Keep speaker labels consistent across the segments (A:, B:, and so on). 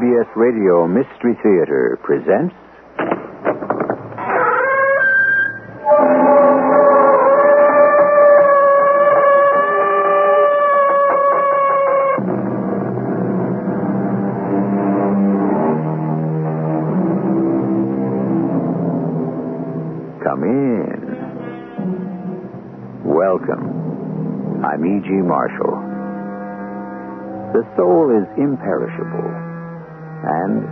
A: CBS Radio Mystery Theater presents... Come in. Welcome. I'm E.G. Marshall. The soul is imperishable, and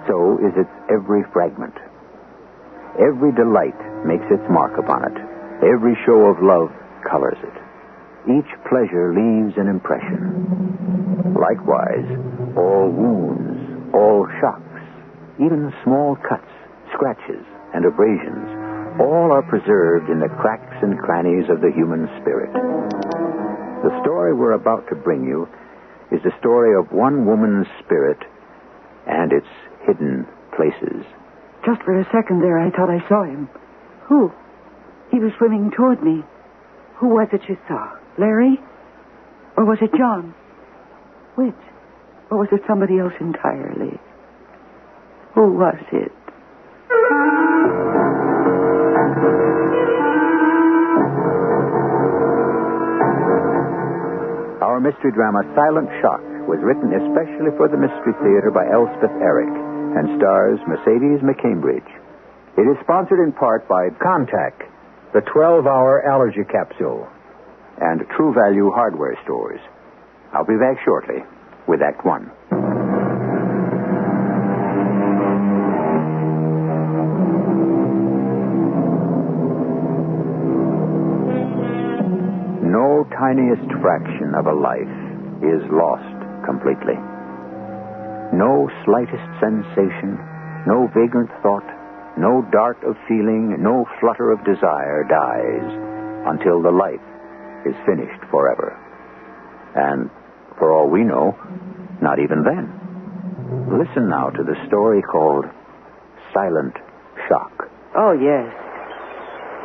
A: so is its every fragment. Every delight makes its mark upon it. Every show of love colors it. Each pleasure leaves an impression. Likewise, all wounds, all shocks, even small cuts, scratches, and abrasions, all are preserved in the cracks and crannies of the human spirit. The story we're about to bring you is the story of one woman's spirit and its hidden places.
B: Just for a second there, I thought I saw him. Who? He was swimming toward me. Who was it you saw? Larry? Or was it John? Which? Or was it somebody else entirely? Who was it?
A: Our mystery drama, Silent Shock, was written especially for the Mystery Theater by Elspeth Eric and stars Mercedes McCambridge. It is sponsored in part by Contact, the 12-hour allergy capsule, and True Value hardware stores. I'll be back shortly with Act One. No tiniest fraction of a life is lost completely. No slightest sensation, no vagrant thought, no dart of feeling, no flutter of desire dies until the life is finished forever. And, for all we know, not even then. Listen now to the story called Silent Shock.
B: Oh, yes.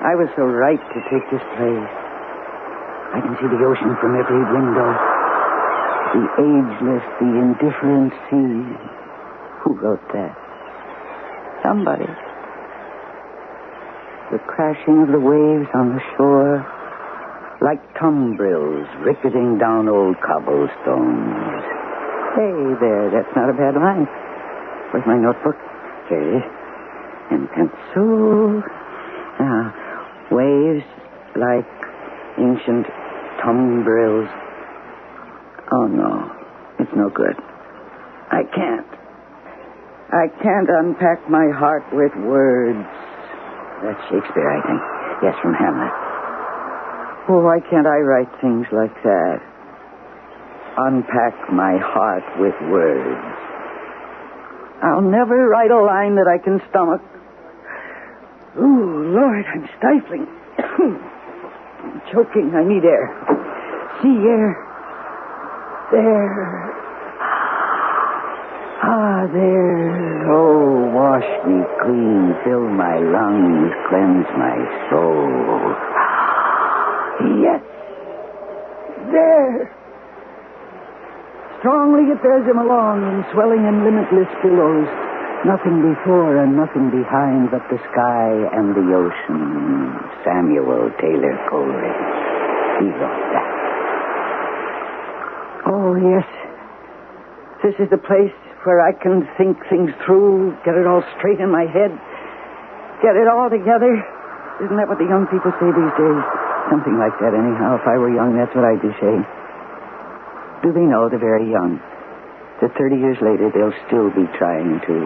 B: I was so right to take this place. I can see the ocean from every window. The ageless, the indifferent sea. Who wrote that? Somebody. The crashing of the waves on the shore, like tumbrils ricketing down old cobblestones. Hey there, that's not a bad line. Where's my notebook? Here it is. And pencil. Waves like ancient tumbrils. Oh, no. It's no good. I can't unpack my heart with words. That's Shakespeare, I think. Yes, from Hamlet. Oh, why can't I write things like that? Unpack my heart with words. I'll never write a line that I can stomach. Oh, Lord, I'm stifling. I'm choking. I need air. Sea air. There. There. Oh, wash me clean. Fill my lungs. Cleanse my soul. Yes. There. Strongly it bears him along in swelling and limitless billows. Nothing before and nothing behind but the sky and the ocean. Samuel Taylor Coleridge. He wrote that. Oh, yes. This is the place where I can think things through, get it all straight in my head, get it all together. Isn't that what the young people say these days? Something like that, anyhow. If I were young, that's what I'd be saying. Do they know, the very young, that 30 years later they'll still be trying to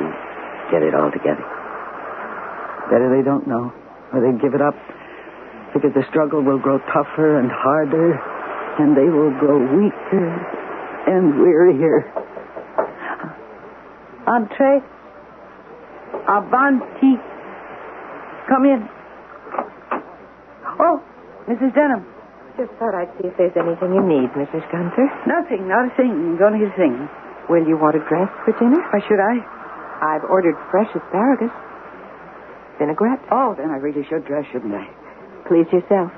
B: get it all together? Better they don't know, or they'd give it up, because the struggle will grow tougher and harder, and they will grow weaker and wearier. Entree. Avanti. Come in. Oh, Mrs. Denham.
C: Just thought I'd see if there's anything you need, Mrs. Gunther.
B: Nothing, not a thing. Going to sing.
C: Will you want a dress for dinner?
B: Why should I?
C: I've ordered fresh asparagus. Vinaigrette.
B: Oh, then I really should dress, shouldn't I?
C: Please yourself.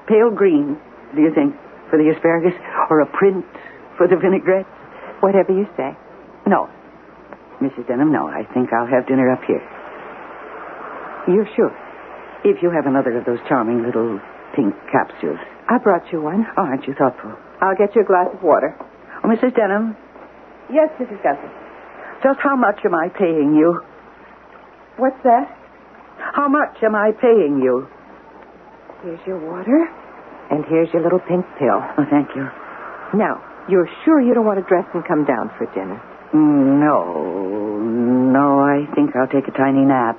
B: Pale green, do you think, for the asparagus? Or a print for the vinaigrette?
C: Whatever you say.
B: No. Mrs. Denham, no. I think I'll have dinner up here. You're sure? If you have another of those charming little pink capsules.
C: I brought you one.
B: Oh, aren't you thoughtful?
C: I'll get you a glass of water.
B: Oh, Mrs. Denham,
C: Yes, Mrs. Gunther.
B: just how much am I paying you?
C: What's that?
B: How much am I paying you?
C: Here's your water. And here's your little pink pill.
B: Oh, thank you.
C: Now, you're sure you don't want to dress and come down for dinner?
B: No, I think I'll take a tiny nap.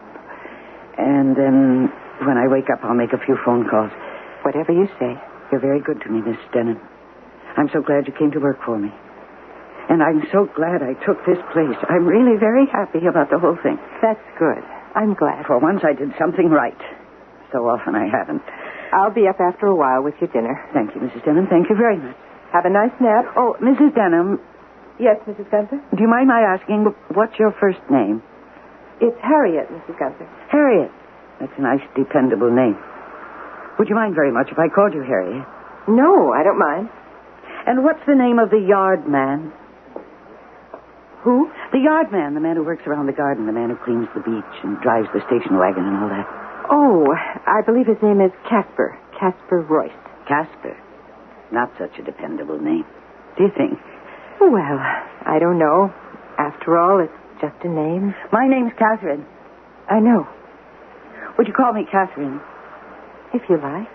B: And then when I wake up, I'll make a few phone calls.
C: Whatever you say.
B: You're very good to me, Miss Denham. I'm so glad you came to work for me. And I'm so glad I took this place. I'm really very happy about the whole thing.
C: That's good. I'm glad.
B: For once, I did something right. So often I haven't.
C: I'll be up after a while with your dinner.
B: Thank you, Mrs. Denham. Thank you very much.
C: Have a nice nap.
B: Oh, Mrs. Denham,
C: Yes, Mrs. Gunther?
B: do you mind my asking, what's your first name?
C: It's Harriet, Mrs. Gunther.
B: Harriet. That's a nice, dependable name. Would you mind very much if I called you Harriet?
C: No, I don't mind.
B: And what's the name of the yard man?
C: Who?
B: The yard man, the man who works around the garden, the man who cleans the beach and drives the station wagon and all that.
C: Oh, I believe his name is Casper. Casper Royce.
B: Casper. Not such a dependable name. Do you think?
C: Well, I don't know. After all, it's just a name.
B: My name's Catherine.
C: I know.
B: Would you call me Catherine?
C: If you like.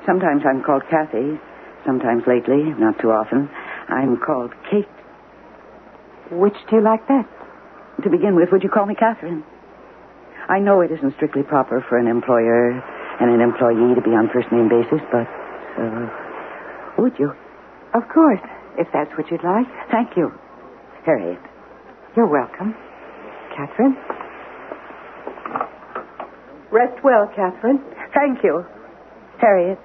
B: Sometimes I'm called Kathy. Sometimes lately, not too often, I'm called Kate.
C: Which do you like best?
B: To begin with, would you call me Catherine? I know it isn't strictly proper for an employer and an employee to be on first-name basis, but, would you?
C: Of course, if that's what you'd like.
B: Thank you, Harriet.
C: You're welcome. Catherine? Rest well, Catherine.
B: Thank you, Harriet.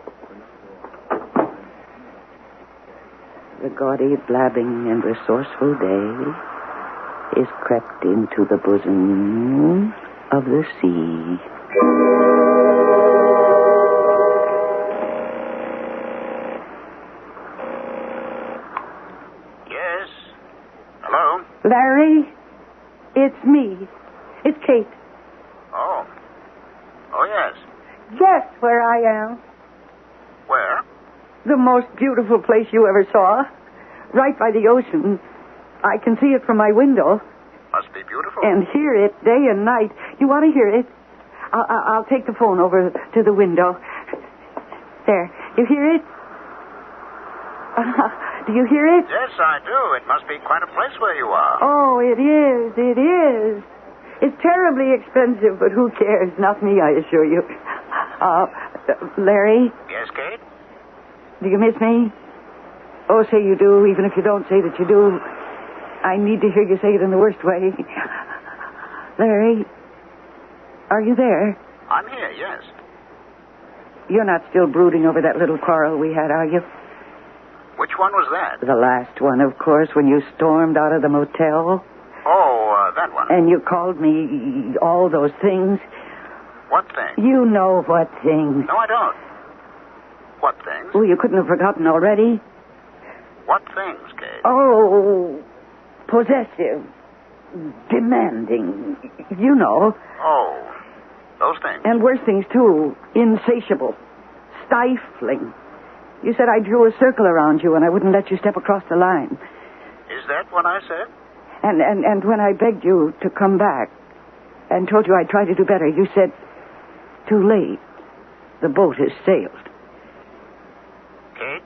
B: The gaudy, blabbing, and resourceful day is crept into the bosom of the sea.
A: Yes? Hello?
B: Larry, it's me. It's Kate.
A: Oh. Oh, yes.
B: Guess where I am.
A: Where?
B: The most beautiful place you ever saw. Right by the ocean. I can see it from my window.
A: Must be beautiful.
B: And hear it day and night. You want to hear it? I'll take the phone over to the window. There. You hear it? Do you hear it?
A: Yes, I do. It must be quite a place where you are.
B: Oh, it is. It is. It's terribly expensive, but who cares? Not me, I assure you. Larry,
A: Yes, Kate?
B: do you miss me? Oh, say you do, even if you don't say that you do. I need to hear you say it in the worst way. Larry, are you there?
A: I'm here, yes.
B: You're not still brooding over that little quarrel we had, are you?
A: Which one was that?
B: The last one, of course, when you stormed out of the motel.
A: Oh, that one.
B: And you called me all those things.
A: What thing?
B: You know what things.
A: No, I don't. What things?
B: Oh, you couldn't have forgotten already.
A: What things, Kate?
B: Oh, possessive, demanding, you know.
A: Oh, those things.
B: And worse things, too. Insatiable, stifling. You said I drew a circle around you and I wouldn't let you step across the line.
A: Is that what I said?
B: And when I begged you to come back and told you I'd try to do better, you said, too late. The boat has sailed.
A: Kate?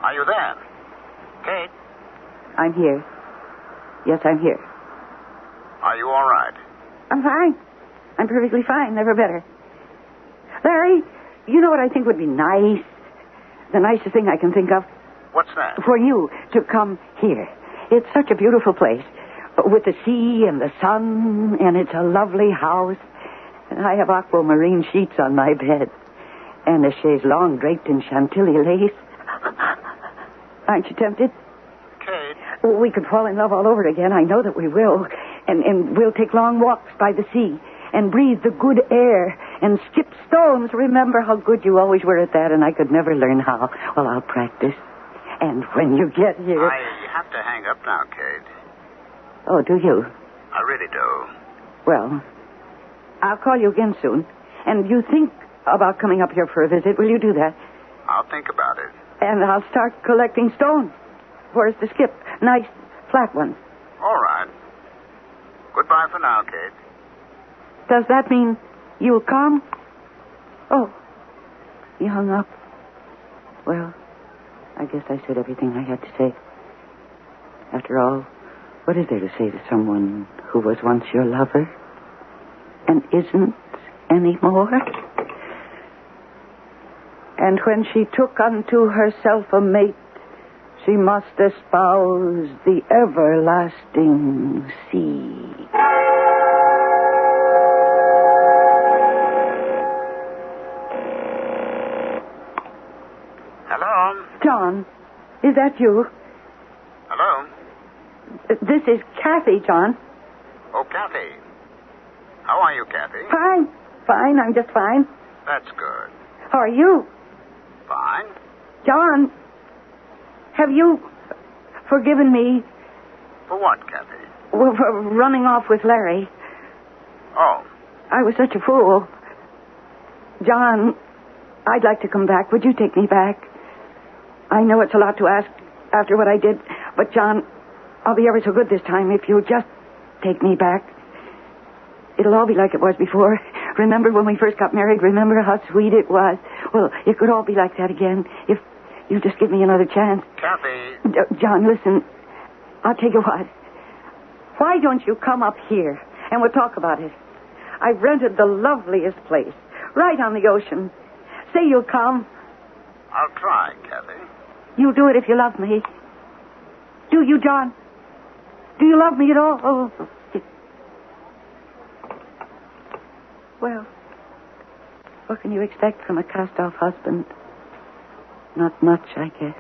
A: Are you there? Kate?
B: I'm here. Yes, I'm here.
A: Are you all right?
B: I'm fine. I'm perfectly fine. Never better. Larry, you know what I think would be nice? The nicest thing I can think of?
A: What's that?
B: For you to come here. It's such a beautiful place. With the sea and the sun, and it's a lovely house. And I have aquamarine sheets on my bed. And a chaise longue draped in Chantilly lace. Aren't you tempted?
A: Kate?
B: We could fall in love all over again. I know that we will. And we'll take long walks by the sea and breathe the good air and skip stones. Remember how good you always were at that, and I could never learn how. Well, I'll practice. And when you get here...
A: I have to hang up now, Kate.
B: Oh, do you?
A: I really do.
B: Well, I'll call you again soon. And you think about coming up here for a visit. Will you do that?
A: I'll think about it.
B: And I'll start collecting stones for us to skip. Nice, flat ones.
A: All right. Goodbye for now, Kate.
B: Does that mean you'll come? Oh, he hung up. Well, I guess I said everything I had to say. After all, what is there to say to someone who was once your lover and isn't anymore? And when she took unto herself a mate, she must espouse the everlasting sea.
A: Hello?
B: John, is that you?
A: Hello?
B: This is Kathy, John.
A: Oh, Kathy. How are you, Kathy?
B: Fine. Fine, I'm just fine.
A: That's good.
B: How are you?
A: Fine.
B: John, have you forgiven me
A: For what, Kathy?
B: for running off with Larry?
A: Oh,
B: I was such a fool. John, I'd like to come back. Would you take me back? I know it's a lot to ask after what I did, but John, I'll be ever so good this time if you'll just take me back. It'll all be like it was before. Remember when we first got married? Remember how sweet it was? Well, it could all be like that again if you just give me another chance.
A: Kathy.
B: John, listen. I'll tell you what. Why don't you come up here and we'll talk about it? I've rented the loveliest place right on the ocean. Say you'll come.
A: I'll try, Kathy.
B: You'll do it if you love me. Do you, John? Do you love me at all? Oh. Well, what can you expect from a cast-off husband? Not much, I guess.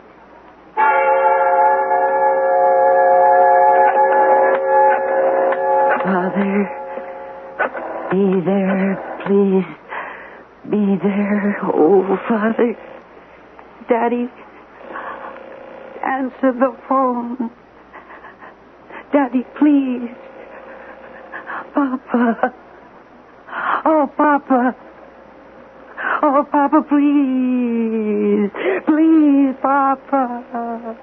B: Father, be there, please. Be there. Oh, Father. Daddy, answer the phone. Daddy, please. Papa. Oh, Papa. Oh, Papa, please. Please, Papa.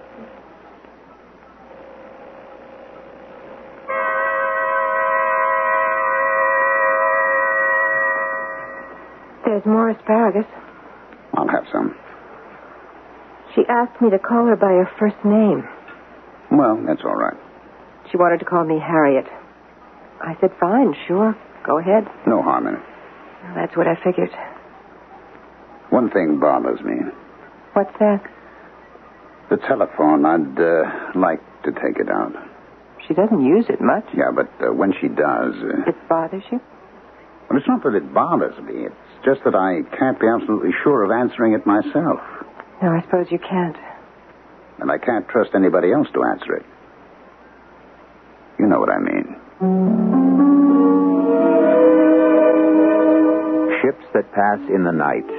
C: There's more asparagus.
A: I'll have some.
C: She asked me to call her by her first name.
A: Well, that's all right.
C: She wanted to call me Harriet. I said, fine, sure. Go ahead.
A: No harm in it.
C: Well, that's what I figured.
A: One thing bothers me.
C: What's that?
A: The telephone. I'd like to take it out.
C: She doesn't use it much.
A: Yeah, but when she does...
C: It bothers you?
A: Well, it's not that it bothers me. It's just that I can't be absolutely sure of answering it myself.
C: No, I suppose you can't.
A: And I can't trust anybody else to answer it. You know what I mean. Ships that pass in the night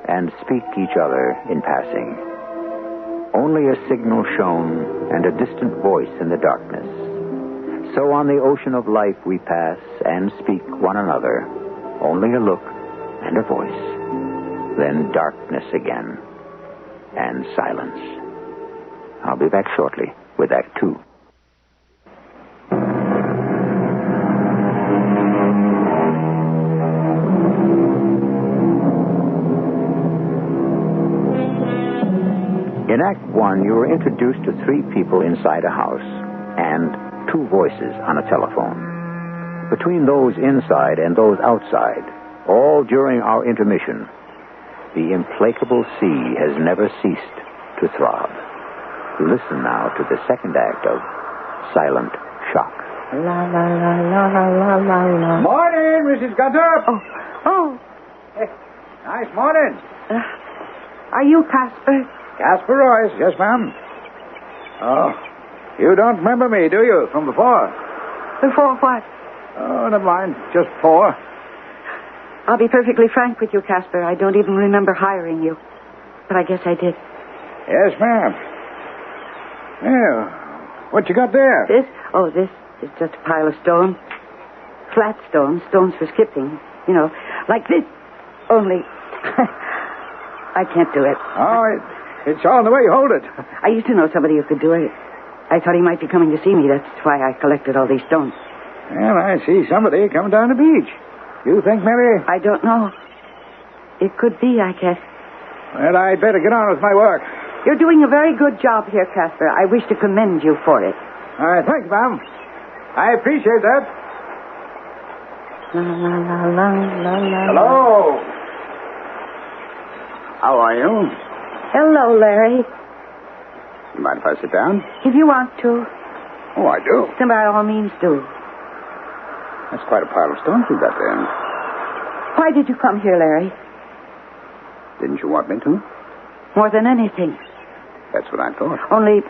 A: and speak each other in passing. Only a signal shown and a distant voice in the darkness. So on the ocean of life we pass and speak one another. Only a look and a voice. Then darkness again. And silence. I'll be back shortly with Act 2. In Act 1, you were introduced to 3 people inside a house and 2 voices on a telephone. Between those inside and those outside, all during our intermission, the implacable sea has never ceased to throb. Listen now to the second act of Silent Shock.
C: La, la, la, la, la, la, la.
D: Morning, Mrs. Gunter.
B: Oh.
D: Hey, nice morning.
B: Are you Casper?
D: Casper Royce, yes, ma'am. Oh, you don't remember me, do you, from before?
B: Before what?
D: Oh, never mind, just before.
B: I'll be perfectly frank with you, Casper. I don't even remember hiring you. But I guess I did.
D: Yes, ma'am. Yeah, what you got there?
B: This It's just a pile of stone. Flat stones, stones for skipping. You know, like this. Only, I can't do it.
D: Oh, it's all in the way you hold it.
B: I used to know somebody who could do it. I thought he might be coming to see me. That's why I collected all these stones.
D: Well, I see somebody coming down the beach. You think maybe...
B: I don't know. It could be, I guess.
D: Well, I'd better get on with my work.
B: You're doing a very good job here, Casper. I wish to commend you for it.
D: Thanks, ma'am. I appreciate that.
B: La, la, la, la, la, la.
D: Hello. How are you?
B: Hello, Larry.
D: You mind if I sit down?
B: If you want to.
D: Oh, I do.
B: Then by all means do.
D: That's quite a pile of stones you got there.
B: Why did you come here, Larry?
D: Didn't you want me to?
B: More than anything.
D: That's what I thought.
B: Only...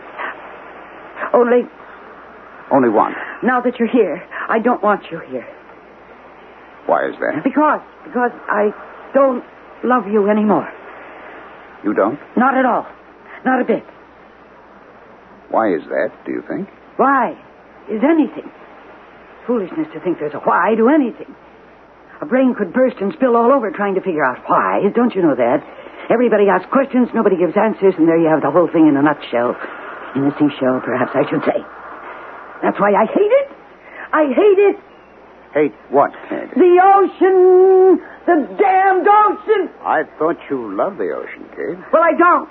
D: Only one.
B: Now that you're here, I don't want you here.
D: Why is that?
B: Because I don't love you anymore.
D: You don't?
B: Not at all. Not a bit.
D: Why is that, do you think?
B: Why is anything? Foolishness to think there's a why to anything. A brain could burst and spill all over trying to figure out why. Don't you know that? Everybody asks questions, nobody gives answers, and there you have the whole thing in a nutshell. In a seashell, perhaps I should say. That's why I hate it. I hate it.
D: Hate what, Kate?
B: The ocean! The damned ocean!
D: I thought you loved the ocean, Kate.
B: Well, I don't.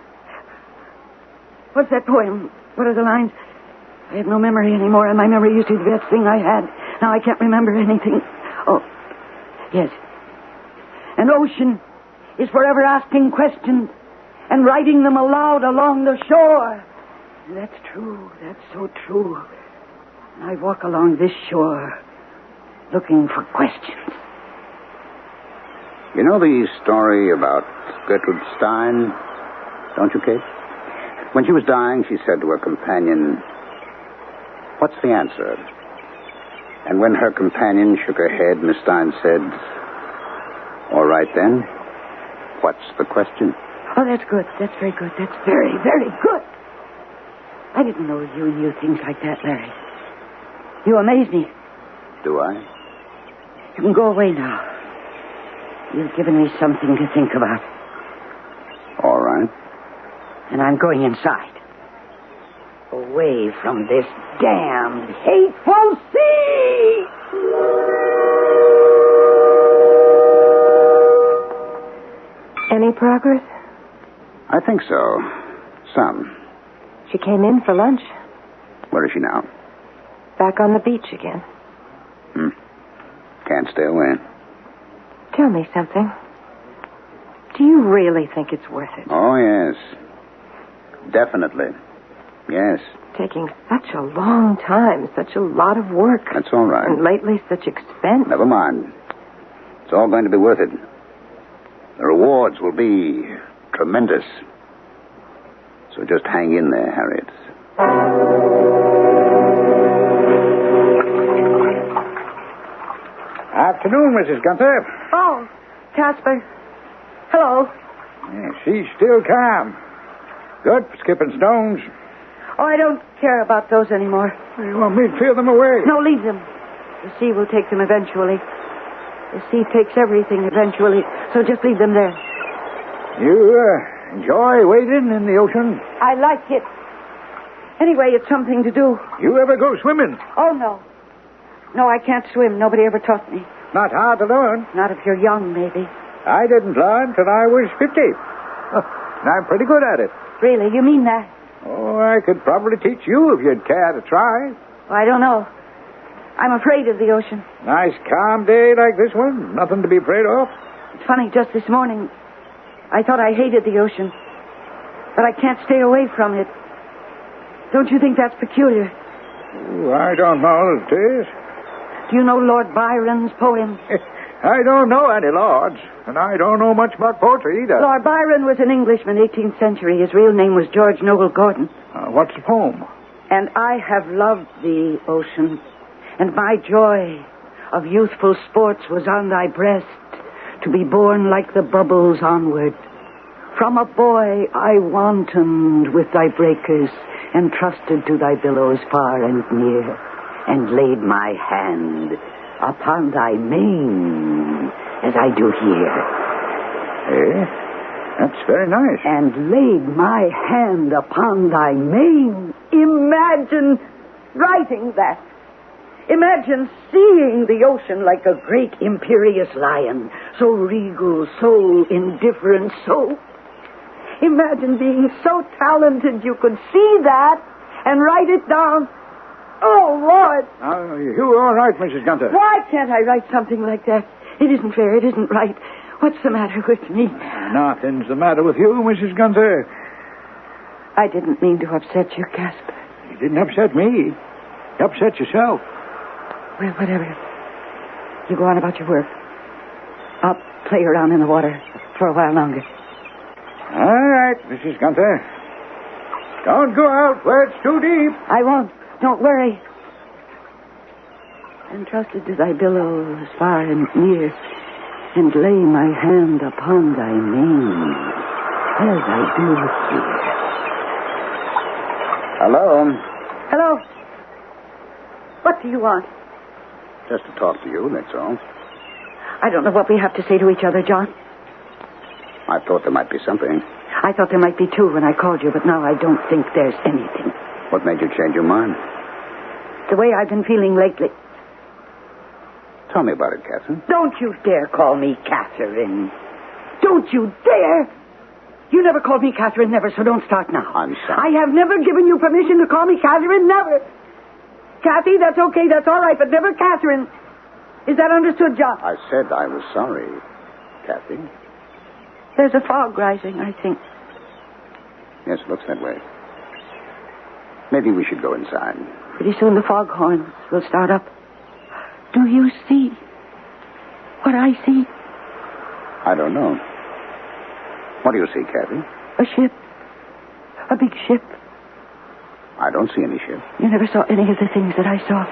B: What's that poem? What are the lines? I have no memory anymore, and my memory used to be the best thing I had. Now I can't remember anything. Oh, yes. An ocean is forever asking questions and writing them aloud along the shore. And that's true. That's so true. And I walk along this shore looking for questions.
D: You know the story about Gertrude Stein, don't you, Kate? When she was dying, she said to her companion, "What's the answer?" And when her companion shook her head, Miss Stein said, "All right then, what's the question?"
B: Oh, that's good. That's very good. That's very, very good. I didn't know you knew things like that, Larry. You amaze me.
D: Do I?
B: You can go away now. You've given me something to think about.
D: All right.
B: And I'm going inside. Away from this damned, hateful sea!
C: Any progress?
D: I think so. Some.
C: She came in for lunch.
D: Where is she now?
C: Back on the beach again.
D: Can't stay away.
C: Tell me something. Do you really think it's worth it?
D: Oh, yes. Definitely. Yes.
C: Taking such a long time, such a lot of work.
D: That's all right.
C: And lately such expense.
D: Never mind. It's all going to be worth it. The rewards will be tremendous. So just hang in there, Harriet. Afternoon, Mrs. Gunther.
B: Oh, Casper. Hello.
D: Yeah, she's still calm. Good for skipping stones.
B: Oh, I don't care about those anymore.
D: You want me to clear them away?
B: No, leave them. The sea will take them eventually. The sea takes everything eventually, so just leave them there.
D: You enjoy wading in the ocean?
B: I like it. Anyway, it's something to do.
D: You ever go swimming?
B: Oh, no. No, I can't swim. Nobody ever taught me.
D: Not hard to learn.
B: Not if you're young, maybe.
D: I didn't learn till I was 50. And I'm pretty good at it.
B: Really? You mean that?
D: Oh, I could probably teach you if you'd care to try.
B: Well, I don't know. I'm afraid of the ocean.
D: Nice calm day like this one. Nothing to be afraid of.
B: It's funny, just this morning, I thought I hated the ocean. But I can't stay away from it. Don't you think that's peculiar?
D: Oh, I don't know if it is.
B: Do you know Lord Byron's poem?
D: I don't know any lords, and I don't know much about poetry either.
B: Lord Byron was an Englishman, 18th century. His real name was George Noble Gordon.
D: What's the poem?
B: And I have loved thee, ocean, and my joy of youthful sports was on thy breast, to be borne like the bubbles onward. From a boy I wantoned with thy breakers, and trusted to thy billows far and near. and laid my hand upon thy mane, as I do here.
E: That's very nice.
B: And laid my hand upon thy mane. Imagine writing that. Imagine seeing the ocean like a great imperious lion, so regal, so indifferent, so... Imagine being so talented you could see that and write it down. Oh, Lord.
E: You all right, Mrs. Gunther?
B: Why can't I write something like that? It isn't fair. It isn't right. What's the matter with me?
E: Nothing's the matter with you, Mrs. Gunther.
B: I didn't mean to upset you, Casper.
E: You didn't upset me. You upset yourself.
B: Well, whatever. You go on about your work. I'll play around in the water for a while longer.
E: All right, Mrs. Gunther. Don't go out where it's too deep.
B: I won't. Don't worry. Entrusted to thy billows far and near, and lay my hand upon thy mane, as I do here.
D: Hello.
B: Hello. What do you want?
D: Just to talk to you, that's all.
B: I don't know what we have to say to each other, John.
D: I thought there might be something.
B: I thought there might be too when I called you, but now I don't think there's anything.
D: What made you change your mind?
B: The way I've been feeling lately.
D: Tell me about it, Catherine.
B: Don't you dare call me Catherine. Don't you dare! You never called me Catherine, never, so don't start now.
D: I'm sorry.
B: I have never given you permission to call me Catherine, never. Kathy, that's okay, that's all right, but never Catherine. Is that understood, John?
D: I said I was sorry, Kathy.
B: There's a fog rising, I think.
D: Yes, it looks that way. Maybe we should go inside.
B: Pretty soon the foghorns will start up. Do you see what I see?
D: I don't know. What do you see, Kathy?
B: A ship. A big ship.
D: I don't see any ship.
B: You never saw any of the things that I saw.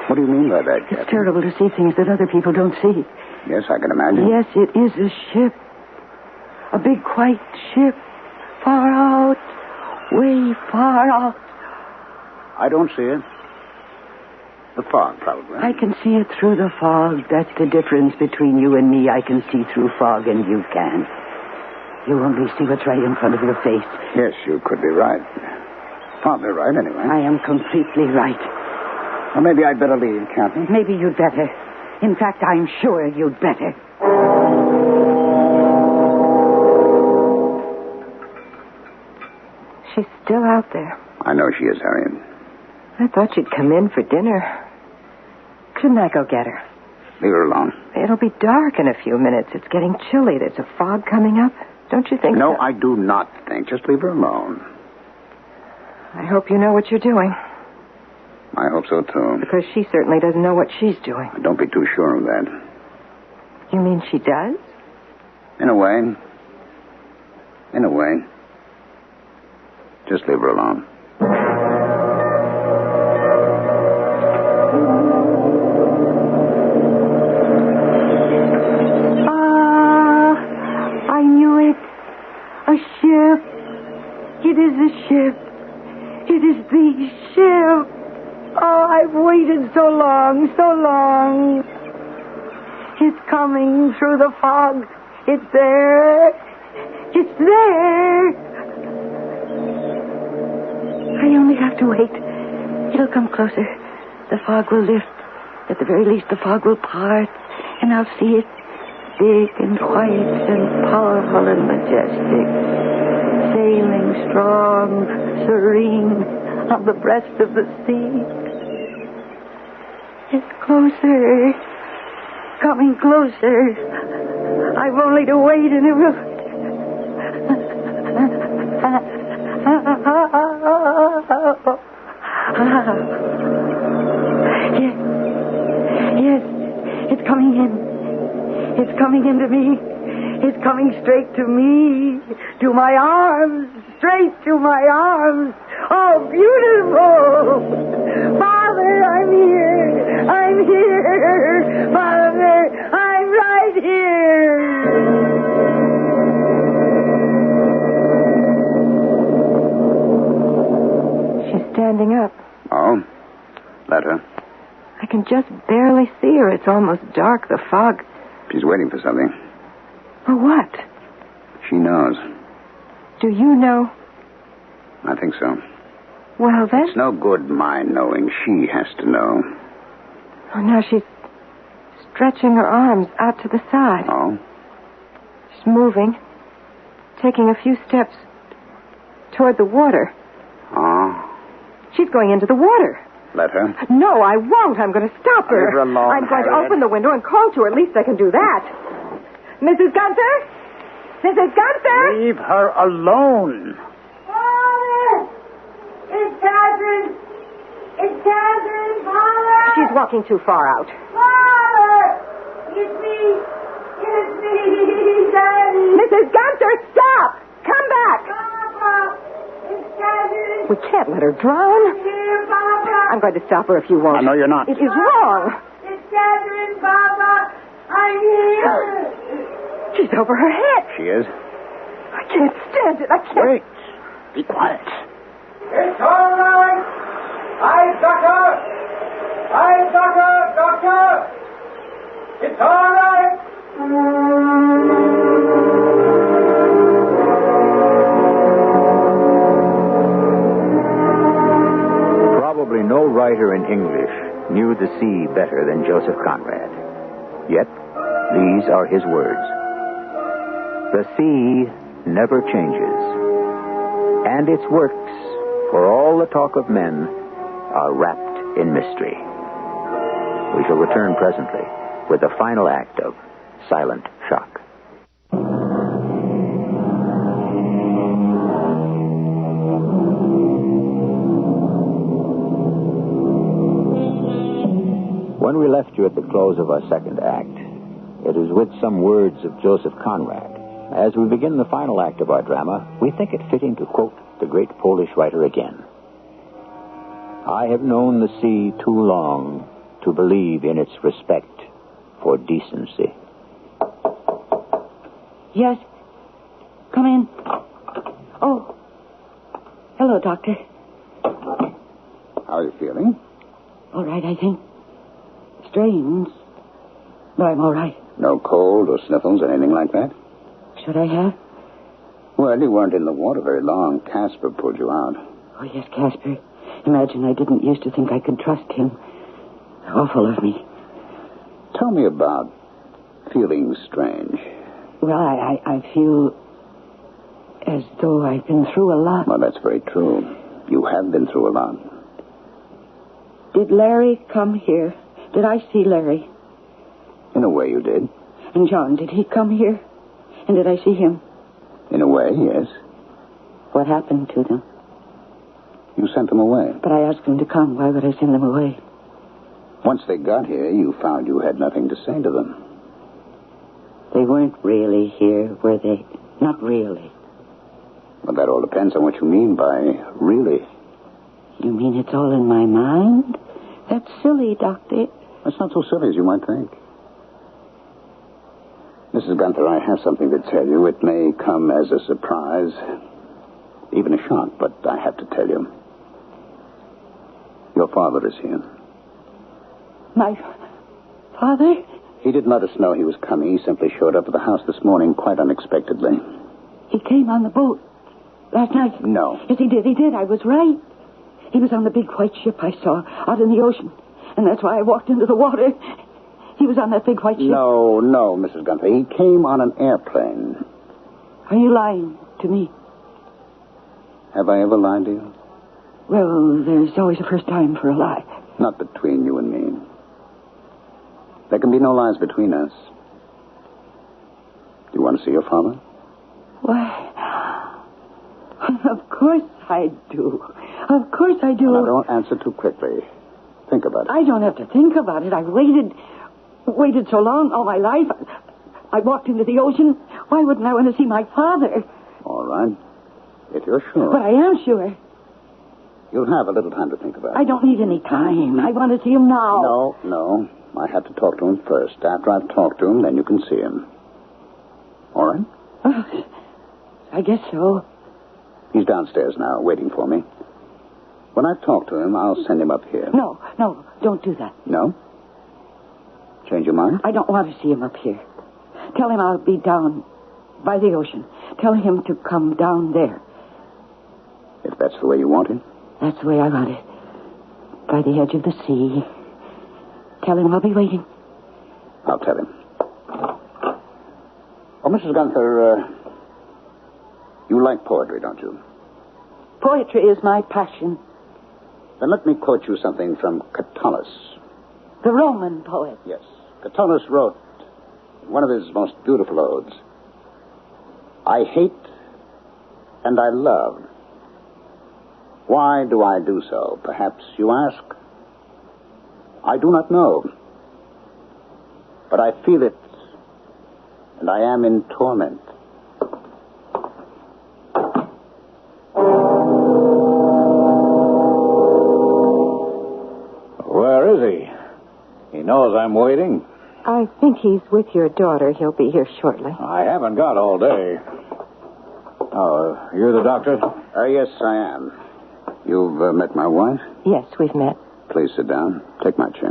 D: What do you mean by that, Kathy?
B: It's terrible to see things that other people don't see.
D: Yes, I can imagine.
B: Yes, it is a ship. A big white ship. Far out. Way far out.
D: I don't see it. The fog, probably.
B: I can see it through the fog. That's the difference between you and me. I can see through fog and you can't. You only see what's right in front of your face.
D: Yes, you could be right. Probably right, anyway.
B: I am completely right.
D: Well, maybe I'd better leave, Kathy.
B: Maybe you'd better. In fact, I'm sure you'd better.
C: She's still out there.
D: I know she is, Harriet.
C: I thought she'd come in for dinner. Couldn't I go get her?
D: Leave her alone.
C: It'll be dark in a few minutes. It's getting chilly. There's a fog coming up. Don't you think
D: No,
C: so?
D: I do not think. Just leave her alone.
C: I hope you know what you're doing.
D: I hope so, too.
C: Because she certainly doesn't know what she's doing.
D: Don't be too sure of that.
C: You mean she does?
D: In a way. In a way. Just leave her alone.
B: I knew it. A ship. It is a ship. It is the ship. Oh, I've waited so long, so long. It's coming through the fog. It's there. It's there. I only have to wait. It'll come closer. The fog will lift. At the very least, the fog will part, and I'll see it. Big and white and powerful and majestic. Sailing strong, serene on the breast of the sea. It's closer. Coming closer. I've only to wait and it will... Yes, it's coming in. It's coming into me. It's coming straight to me. To my arms. Straight to my arms. Oh, beautiful. Father, I'm here. I'm here. Father, I'm right here.
C: She's standing up.
D: Oh?
C: I can just barely see her. It's almost dark, the fog.
D: She's waiting for something.
C: For what?
D: She knows.
C: Do you know?
D: I think so.
C: Well, then...
D: It's no good mine knowing. She has to know.
C: Oh, now she's stretching her arms out to the side.
D: Oh?
C: She's moving, taking a few steps toward the water.
D: Oh?
C: She's going into the water.
D: Let her.
C: No, I won't. I'm going to stop her.
D: Leave her alone,
C: I'm going to
D: Harriet.
C: open the window and call to her. At least I can do that. Mrs. Gunther? Mrs. Gunther?
D: Leave her alone.
F: Father! It's Catherine! It's Catherine, Father!
C: She's walking too far out.
F: Father! It's me! It's me, Daddy!
C: Mrs. Gunther, stop! Come back!
F: Papa! It's Catherine!
C: We can't let her drown.
F: Here, Papa!
C: I'm going to stop her if you won't.
D: I know you're not.
C: It is wrong.
F: It's Catherine, Papa! I'm here!
C: She's over her head.
D: She is.
C: I can't stand it. I can't.
D: Wait. Be quiet.
E: It's all right. I've got her. I've got her, Doctor. It's all right.
A: Probably no writer in English knew the sea better than Joseph Conrad. Yet, these are his words. The sea never changes, and its works, for all the talk of men, are wrapped in mystery. We shall return presently with the final act of Silent Shock. When we left you at the close of our second act, it is with some words of Joseph Conrad. As we begin the final act of our drama, we think it fitting to quote the great Polish writer again. I have known the sea too long to believe in its respect for decency.
B: Yes. Come in. Oh. Hello, Doctor.
D: How are you feeling?
B: All right, I think. Strange. But I'm all right.
D: No cold or sniffles or anything like that?
B: Should I have?
D: Well, you weren't in the water very long. Casper pulled you out.
B: Oh, yes, Casper. Imagine I didn't used to think I could trust him. Awful of me.
D: Tell me about feeling strange.
B: Well, I feel as though I've been through a lot.
D: Well, that's very true. You have been through a lot.
B: Did Larry come here? Did I see Larry?
D: In a way, you did.
B: And John, did he come here? And did I see him?
D: In a way, yes.
B: What happened to them?
D: You sent them away.
B: But I asked them to come. Why would I send them away?
D: Once they got here, you found you had nothing to say to them.
B: They weren't really here, were they? Not really.
D: Well, that all depends on what you mean by really.
B: You mean it's all in my mind? That's silly, Doctor.
D: That's not so silly as you might think. Mrs. Gunther, I have something to tell you. It may come as a surprise, even a shock, but I have to tell you. Your father is here.
B: My father?
D: He didn't let us know he was coming. He simply showed up at the house this morning quite unexpectedly.
B: He came on the boat last night.
D: No.
B: Yes, he did. He did. I was right. He was on the big white ship I saw out in the ocean. And that's why I walked into the water. He was on that big white ship.
D: No, Mrs. Gunther. He came on an airplane.
B: Are you lying to me?
D: Have I ever lied to you?
B: Well, there's always a first time for a lie.
D: Not between you and me. There can be no lies between us. Do you want to see your father?
B: Why, of course I do. Of course I do.
D: Now, don't answer too quickly. Think about it.
B: I don't have to think about it. I've waited so long, all my life. I walked into the ocean. Why wouldn't I want to see my father?
D: All right. If you're sure.
B: But I am sure.
D: You'll have a little time to think about it.
B: I don't need any time. I want to see him now.
D: No. I have to talk to him first. After I've talked to him, then you can see him. All right?
B: Oh, I guess so.
D: He's downstairs now, waiting for me. When I've talked to him, I'll send him up here.
B: No. Don't do that.
D: No? Change your mind?
B: I don't want to see him up here. Tell him I'll be down by the ocean. Tell him to come down there.
D: If that's the way you want it.
B: That's the way I want it. By the edge of the sea. Tell him I'll be waiting.
D: I'll tell him. Oh, Mrs. Gunther, you like poetry, don't you?
B: Poetry is my passion.
D: Then let me quote you something from Catullus.
B: The Roman poet.
D: Yes. Catullus wrote in one of his most beautiful odes, I hate and I love. Why do I do so? Perhaps you ask. I do not know. But I feel it, and I am in torment.
G: Where is he? He knows I'm waiting.
C: I think he's with your daughter. He'll be here shortly.
G: I haven't got all day. Oh, you're the doctor?
D: Yes, I am. You've met my wife?
C: Yes, we've met.
D: Please sit down. Take my chair.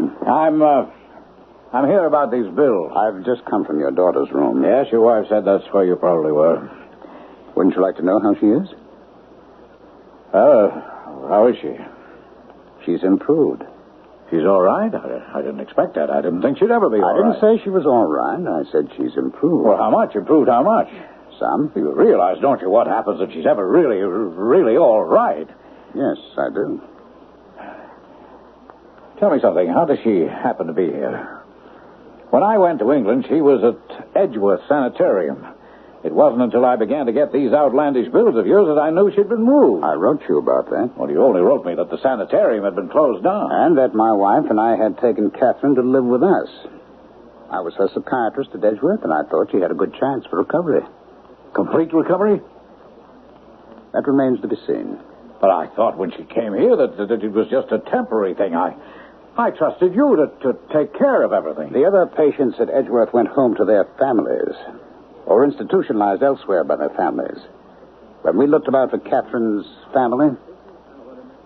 G: I'm here about these bills.
D: I've just come from your daughter's room.
G: Yes, your wife said that's where you probably were.
D: Wouldn't you like to know how she is?
G: How is she?
D: She's improved.
G: She's all right? I didn't expect that. I didn't think she'd ever be all right.
D: I didn't say she was all right. I said she's improved.
G: Well, how much? Improved how much?
D: Some.
G: You realize, don't you, what happens if she's ever really, really all right?
D: Yes, I do.
G: Tell me something. How does she happen to be here? When I went to England, she was at Edgeworth Sanitarium. It wasn't until I began to get these outlandish bills of yours that I knew she'd been moved.
D: I wrote you about that.
G: Well, you only wrote me that the sanitarium had been closed down.
D: And that my wife and I had taken Catherine to live with us. I was her psychiatrist at Edgeworth, and I thought she had a good chance for recovery.
G: Complete recovery?
D: That remains to be seen.
G: But I thought when she came here that it was just a temporary thing. I trusted you to take care of everything.
D: The other patients at Edgeworth went home to their families, or institutionalized elsewhere by their families. When we looked about for Catherine's family,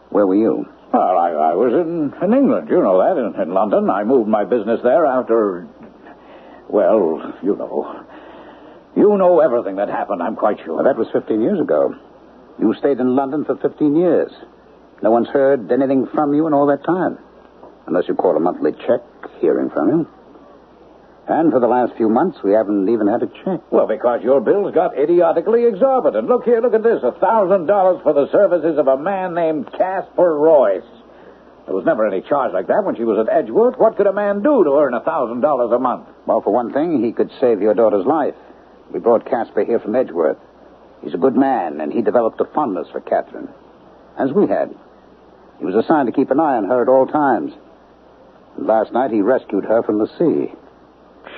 D: where were you?
G: Well, I was in England, you know that, in London. I moved my business there after, well, you know. You know everything that happened, I'm quite sure.
D: Well, that was 15 years ago. You stayed in London for 15 years. No one's heard anything from you in all that time. Unless you call a monthly check, hearing from you. And for the last few months, we haven't even had a check.
G: Well, because your bills got idiotically exorbitant. Look here, look at this. $1,000 for the services of a man named Casper Royce. There was never any charge like that when she was at Edgeworth. What could a man do to earn $1,000 a month?
D: Well, for one thing, he could save your daughter's life. We brought Casper here from Edgeworth. He's a good man, and he developed a fondness for Catherine, as we had. He was assigned to keep an eye on her at all times. And last night, he rescued her from the sea.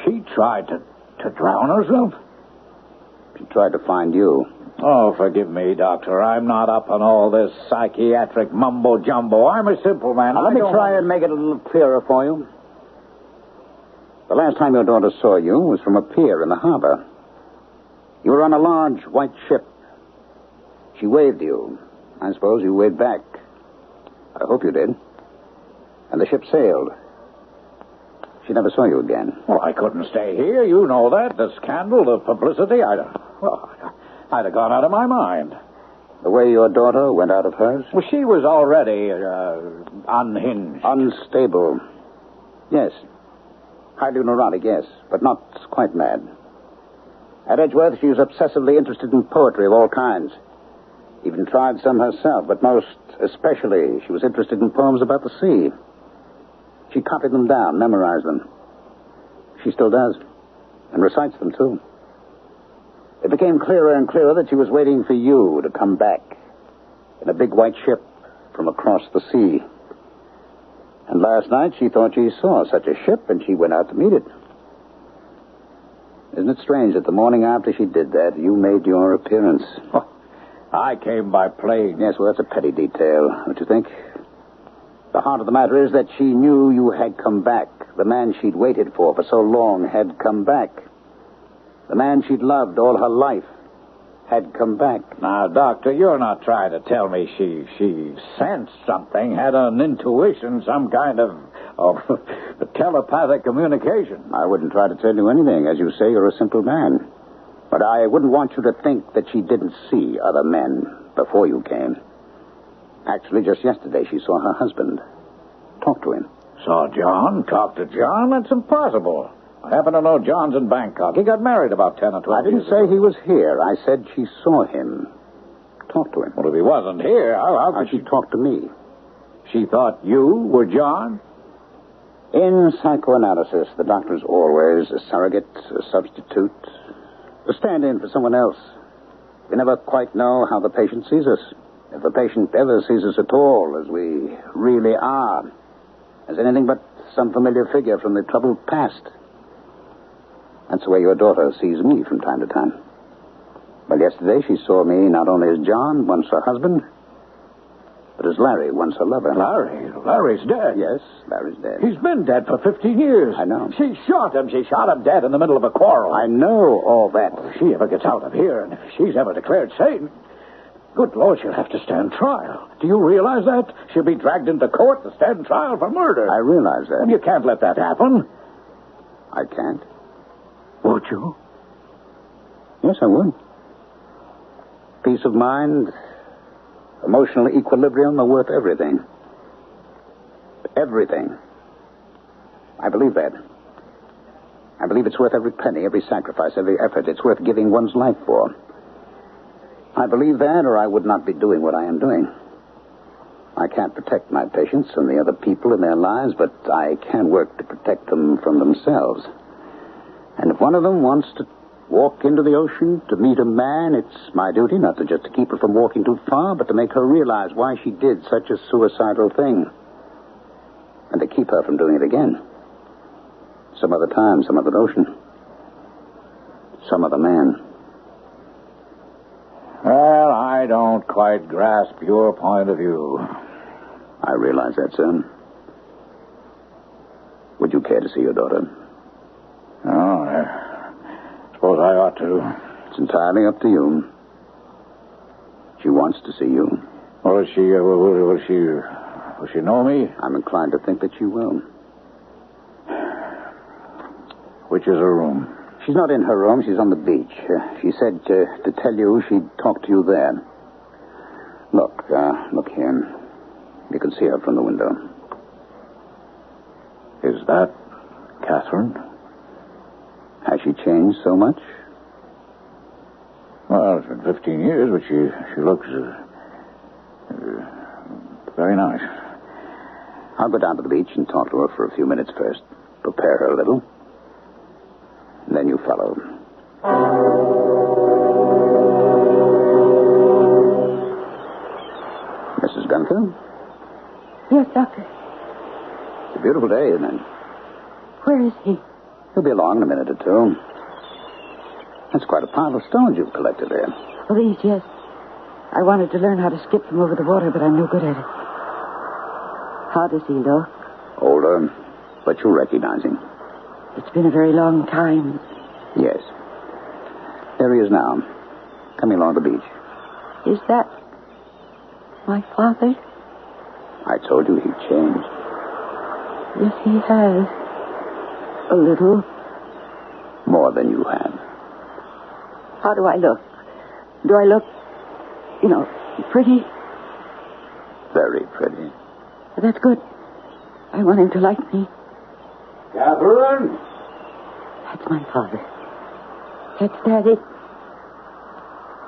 G: She tried to drown herself?
D: She tried to find you.
G: Oh, forgive me, Doctor. I'm not up on all this psychiatric mumbo-jumbo. I'm a simple man.
D: Now, let me try and make it a little clearer for you. The last time your daughter saw you was from a pier in the harbor. You were on a large white ship. She waved you. I suppose you waved back. I hope you did. And the ship sailed. She never saw you again.
G: Well, I couldn't stay here. You know that. The scandal, the publicity. I'd have gone out of my mind.
D: The way your daughter went out of hers?
G: Well, she was already unhinged.
D: Unstable. Yes. Highly neurotic, yes. But not quite mad. At Edgeworth, she was obsessively interested in poetry of all kinds. Even tried some herself, but most especially, she was interested in poems about the sea. She copied them down, memorized them. She still does, and recites them, too. It became clearer and clearer that she was waiting for you to come back in a big white ship from across the sea. And last night, she thought she saw such a ship, and she went out to meet it. Isn't it strange that the morning after she did that, you made your appearance?
G: Oh, I came by plane.
D: Yes, well, that's a petty detail, don't you think? The heart of the matter is that she knew you had come back. The man she'd waited for so long had come back. The man she'd loved all her life had come back.
G: Now, Doctor, you're not trying to tell me she sensed something, had an intuition, some kind of of telepathic communication.
D: I wouldn't try to tell you anything. As you say, you're a simple man. But I wouldn't want you to think that she didn't see other men before you came. Actually, just yesterday, she saw her husband. Talk to him.
G: Saw John? Talk to John? That's impossible. I happen to know John's in Bangkok. He got married about 10 or 12
D: I didn't
G: years
D: say
G: ago.
D: he was here. I said she saw him. Talk to him.
G: Well, if he wasn't here, how could
D: she talk to me?
G: She thought you were John?
D: In psychoanalysis, the doctor's always a surrogate, a substitute, a stand-in for someone else. We never quite know how the patient sees us. If the patient ever sees us at all as we really are, as anything but some familiar figure from the troubled past. That's the way your daughter sees me from time to time. Well, yesterday she saw me not only as John, once her husband, but as Larry, once her lover.
G: Larry? Larry's dead.
D: Yes, Larry's dead.
G: He's been dead for 15 years.
D: I know.
G: She shot him. She shot him dead in the middle of a quarrel.
D: I know all that.
G: Well, if she ever gets out of here, and if she's ever declared sane, good Lord, she'll have to stand trial. Do you realize that? She'll be dragged into court to stand trial for murder.
D: I realize that.
G: And you can't let that happen.
D: I can't.
G: Would you?
D: Yes, I would. Peace of mind, emotional equilibrium are worth everything. Everything. I believe that. I believe it's worth every penny, every sacrifice, every effort. It's worth giving one's life for. I believe that, or I would not be doing what I am doing. I can't protect my patients and the other people in their lives, but I can work to protect them from themselves. And if one of them wants to walk into the ocean to meet a man, it's my duty not to just to keep her from walking too far, but to make her realize why she did such a suicidal thing. And to keep her from doing it again. Some other time, some other ocean. Some other man.
G: Well, I don't quite grasp your point of view.
D: I realize that, sir. Would you care to see your daughter?
G: Oh, I suppose I ought to.
D: It's entirely up to you. She wants to see you.
G: Will she know me?
D: I'm inclined to think that she will.
G: Which is her room?
D: She's not in her room. She's on the beach. She said to tell you she'd talk to you there. Look here. You can see her from the window.
G: Is that Catherine?
D: Has she changed so much?
G: Well, it's been 15 years, but she looks very nice.
D: I'll go down to the beach and talk to her for a few minutes first. Prepare her a little. And then you follow. Mrs. Gunther?
B: Yes, Doctor.
D: It's a beautiful day, isn't it?
B: Where is he?
D: He'll be along in a minute or two. That's quite a pile of stones you've collected there.
B: Oh, these, yes. I wanted to learn how to skip them over the water, but I'm no good at it. How does he look?
D: Older, but you'll recognize him.
B: It's been a very long time.
D: Yes. There he is now, coming along the beach.
B: Is that my father?
D: I told you he'd changed.
B: Yes, he has. A little.
D: More than you have.
B: How do I look? Do I look, pretty?
D: Very pretty.
B: That's good. I want him to like me.
G: Catherine?
B: That's my father. That's Daddy.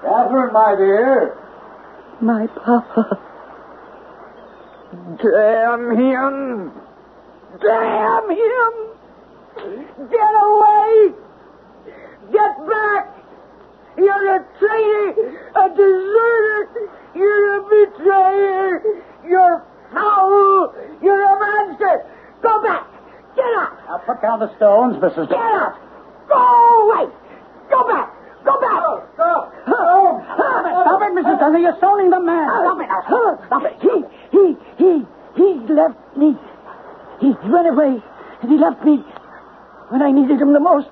G: Catherine, my dear.
B: My papa.
E: Damn him! Damn him! Get away! Get back! You're a traitor, a deserter, you're a betrayer, you're foul, you're a monster! Go back! Get out!
D: Now put down the stones, Mrs.
E: Get out! Go away! Go back! Go back! Stop!
B: Stop it, Mrs. Gunther. You're stoning the man.
E: Stop it now! Stop it!
B: He left me. He went away, and he left me when I needed him the most.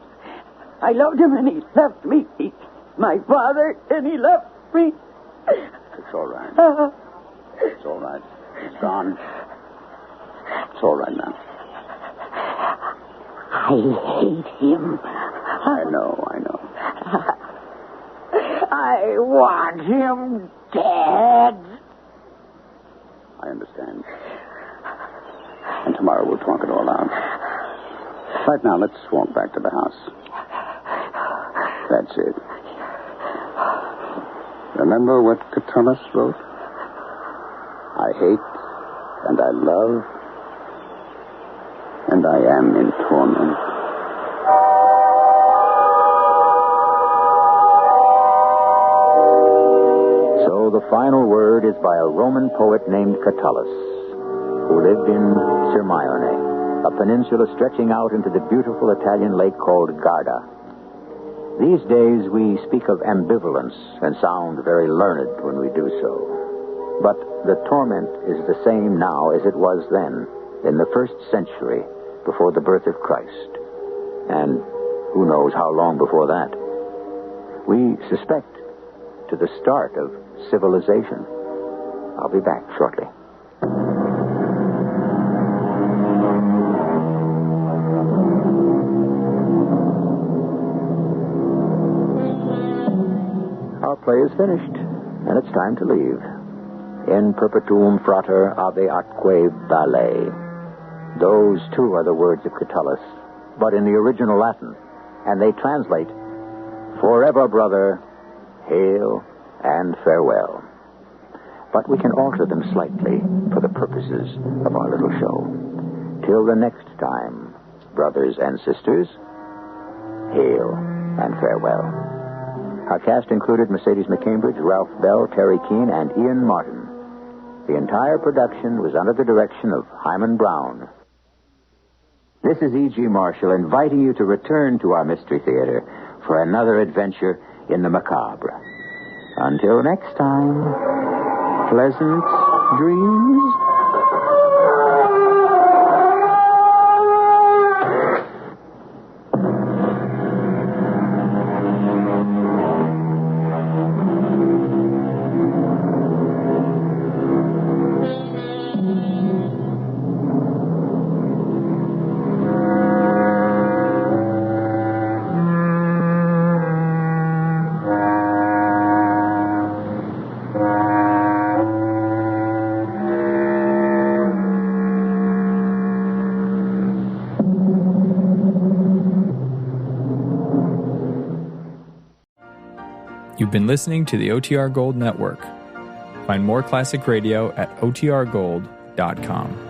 B: I loved him, and he left me. He's my father, and he left me.
D: It's all right. It's all right. He's gone. It's all right now.
B: I hate him.
D: I know.
B: I want him dead.
D: I understand. And tomorrow we'll talk it all out. Right now, let's walk back to the house. That's it. Remember what Catullus wrote? I hate, and I love, and I am in torment.
A: So the final word is by a Roman poet named Catullus, who lived in Sirmione, a peninsula stretching out into the beautiful Italian lake called Garda. These days we speak of ambivalence and sound very learned when we do so. But the torment is the same now as it was then, in the 1st century, before the birth of Christ. And who knows how long before that. We suspect to the start of civilization. I'll be back shortly. Our play is finished, and it's time to leave. In perpetuum frater ave atque valet. Those, too, are the words of Catullus, but in the original Latin, and they translate, forever, brother, hail and farewell. But we can alter them slightly for the purposes of our little show. Till the next time, brothers and sisters, hail and farewell. Our cast included Mercedes McCambridge, Ralph Bell, Terry Keane, and Ian Martin. The entire production was under the direction of Hyman Brown. This is E.G. Marshall inviting you to return to our Mystery Theater for another adventure in the macabre. Until next time, pleasant dreams.
H: You've been listening to the OTR Gold Network. Find more classic radio at otrgold.com.